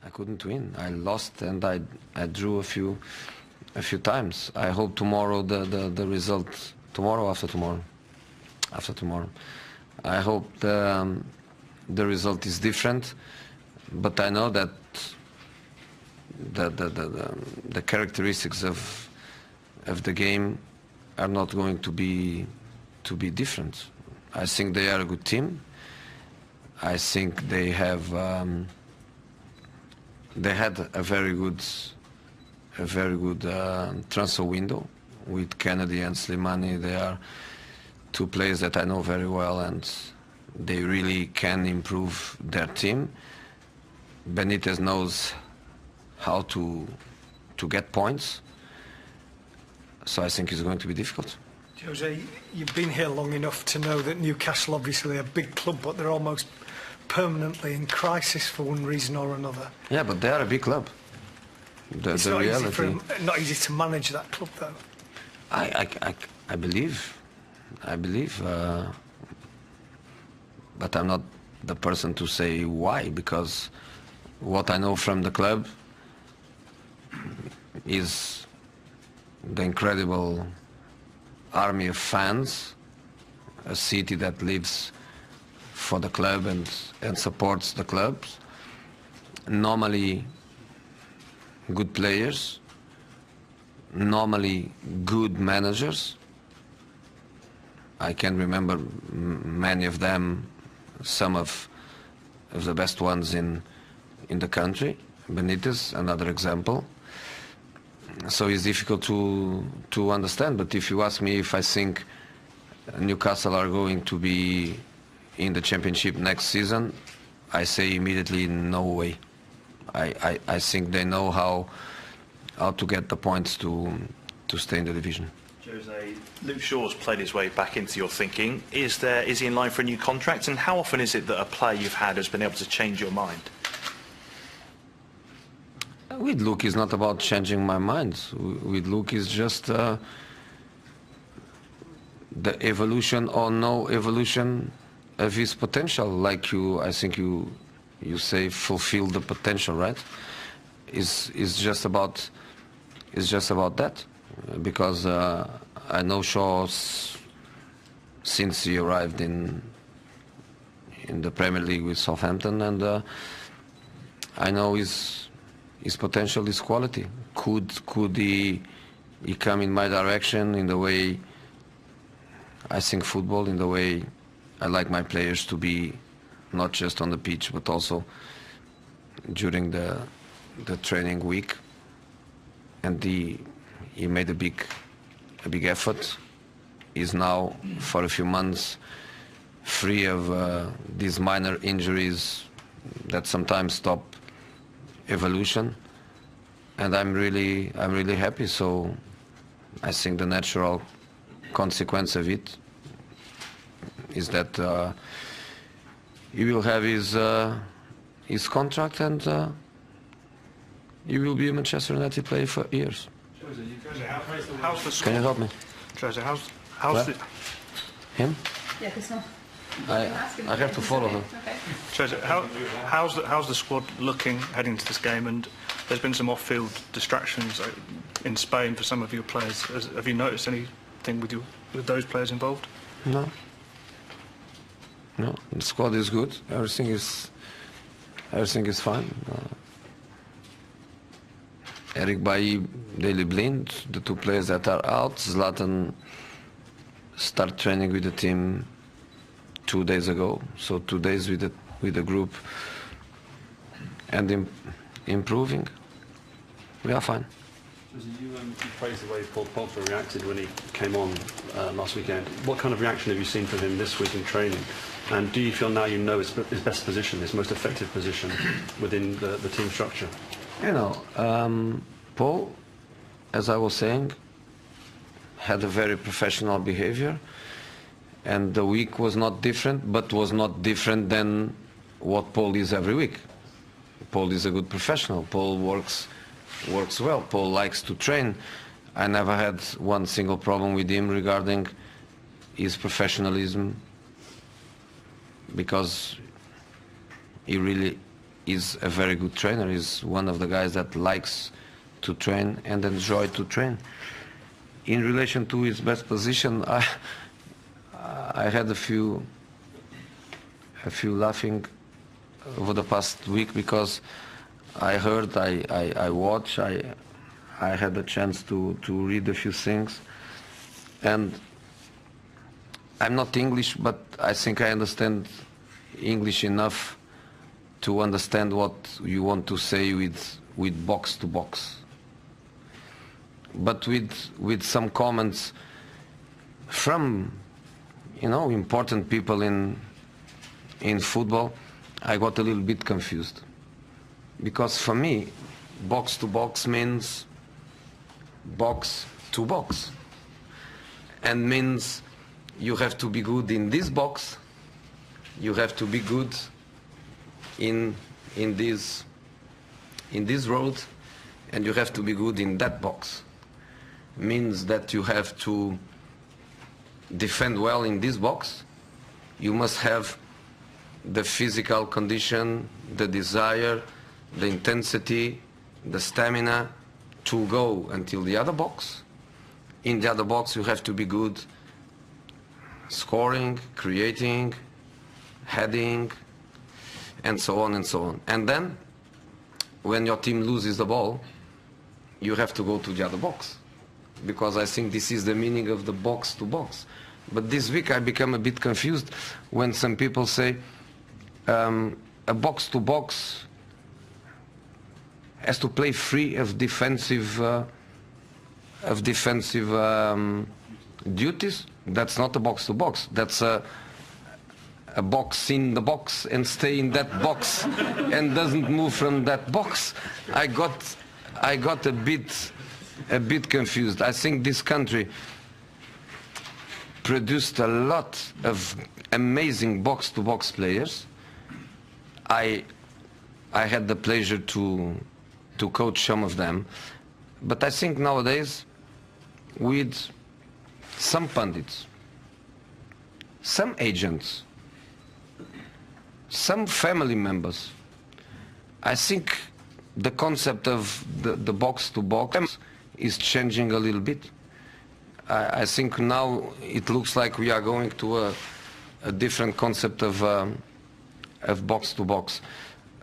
I couldn't win. I lost and I drew a few times. I hope tomorrow the result, tomorrow after tomorrow. I hope the result is different, but I know that the characteristics of the game are not going to be different. I think they are a good team. I think they have they had a very good transfer window with Kennedy and Slimani. They are two players that I know very well, and they really can improve their team. Benitez knows how to get points, so I think it's going to be difficult. Jose, you've been here long enough to know that Newcastle obviously a big club, but they're almost permanently in crisis for one reason or another. Yeah, but they are a big club. It's the not reality. Not easy to manage that club, though. I believe, but I'm not the person to say why, because what I know from the club is the incredible army of fans, a city that lives for the club and supports the clubs. Normally good players, normally good managers. I can remember many of them, some of the best ones in the country. Benitez, another example. So it's difficult to understand, but if you ask me if I think Newcastle are going to be in the championship next season, I say immediately no way. I think they know how to get the points to stay in the division. Jose, Luke Shaw's played his way back into your thinking. Is he in line for a new contract, and how often is it that a player you've had has been able to change your mind? With Luke, it's not about changing my mind. With Luke, it's just the evolution or no evolution of his potential. Like I think you say, fulfill the potential, right? It's just about that, because I know Shaw since he arrived in the Premier League with Southampton, and I know his potential, his quality. Could he come in my direction in the way I think football, in the way I like my players to be, not just on the pitch but also during the training week. And he made a big effort. He's now for a few months free of these minor injuries that sometimes stop evolution, and I'm really happy. So I think the natural consequence of it is that he will have his contract, and he will be a Manchester United player for years. Can you help me? Jose, Him? Yeah, because no. I have to follow him. Okay. Jose, how's the squad looking heading into this game? And there's been some off-field distractions in Spain for some of your players. Have you noticed anything with those players involved? No, the squad is good. Everything is fine. Eric Bailly, Daley Blind, the two players that are out. Zlatan start training with the team 2 days ago, so 2 days with the group, and improving. We are fine. You praised the way Paul Pogba reacted when he came on last weekend. What kind of reaction have you seen from him this week in training? And do you feel now you know his best position, his most effective position within the team structure? You know, Paul, as I was saying, had a very professional behavior, and the week was not different, but was not different than what Paul is every week. Paul is a good professional. Paul works well. Paul likes to train. I never had one single problem with him regarding his professionalism, because he really is a very good trainer. He's one of the guys that likes to train and enjoy to train. In relation to his best position, I had a few laughing over the past week because I heard, I watched, I had the chance to read a few things, and I'm not English, but I think I understand English enough to understand what you want to say with box to box. But with some comments from, you know, important people in football, I got a little bit confused. Because for me, box to box means box to box. And means you have to be good in this box, you have to be good in this road, and you have to be good in that box. Means that you have to defend well in this box, you must have the physical condition, the desire, the intensity, the stamina to go until the other box. In the other box you have to be good scoring, creating, heading, and so on and so on. And then when your team loses the ball, you have to go to the other box, because I think this is the meaning of the box to box. But this week I become a bit confused when some people say a box to box has to play free of defensive duties. That's not a box to box. That's a box in the box and stay in that box and doesn't move from that box. I got a bit confused. I think this country produced a lot of amazing box to box players. I had the pleasure to coach some of them, but I think nowadays with some pundits, some agents, some family members, I think the concept of the box to box is changing a little bit. I think now it looks like we are going to a different concept of box to box.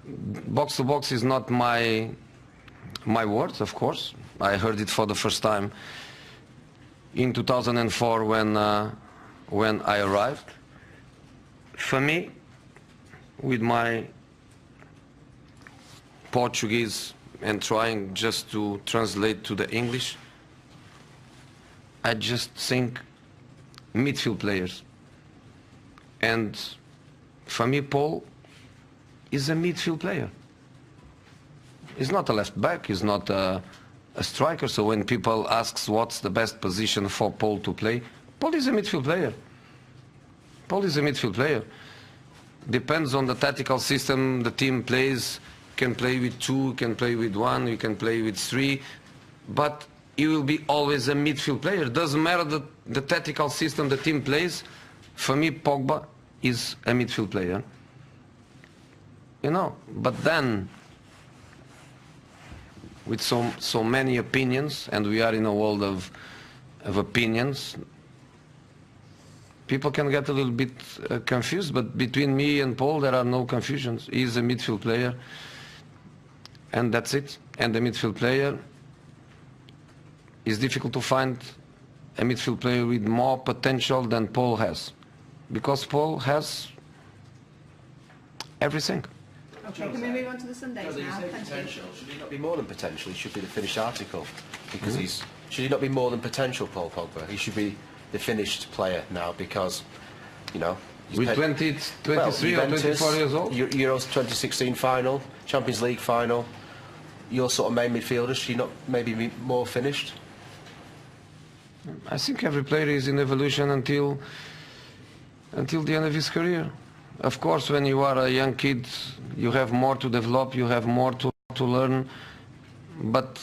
Box to box is not my words, of course. I heard it for the first time in 2004 when I arrived. For me, with my Portuguese and trying just to translate to the English, I just think midfield players. And for me, Paul is a midfield player. He's not a left back, he's not a striker. So when people ask what's the best position for Paul to play, Paul is a midfield player. Paul is a midfield player. Depends on the tactical system the team plays. You can play with two, you can play with one, you can play with three, but he will be always a midfield player. Doesn't matter the tactical system the team plays. For me, Pogba is a midfield player. You know, but then with so many opinions, and we are in a world of opinions, people can get a little bit confused, but between me and Paul there are no confusions. He is a midfield player, and that's it. And the midfield player, it's difficult to find a midfield player with more potential than Paul has, because Paul has everything. Okay, can we move on to the Sundays now? Potential. Should he not be more than potential? He should be the finished article, because should he not be more than potential, Paul Pogba? He should be the finished player now, because, you know, with 23 or 24 years old? Euros 2016 final, Champions League final, your sort of main midfielder, should he not maybe be more finished? I think every player is in evolution until the end of his career. Of course, when you are a young kid, you have more to develop, you have more to learn, but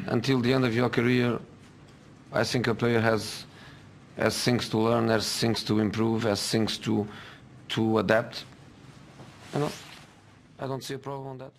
until the end of your career, I think a player has things to learn, has things to improve, has things to adapt. You know? I don't see a problem on that.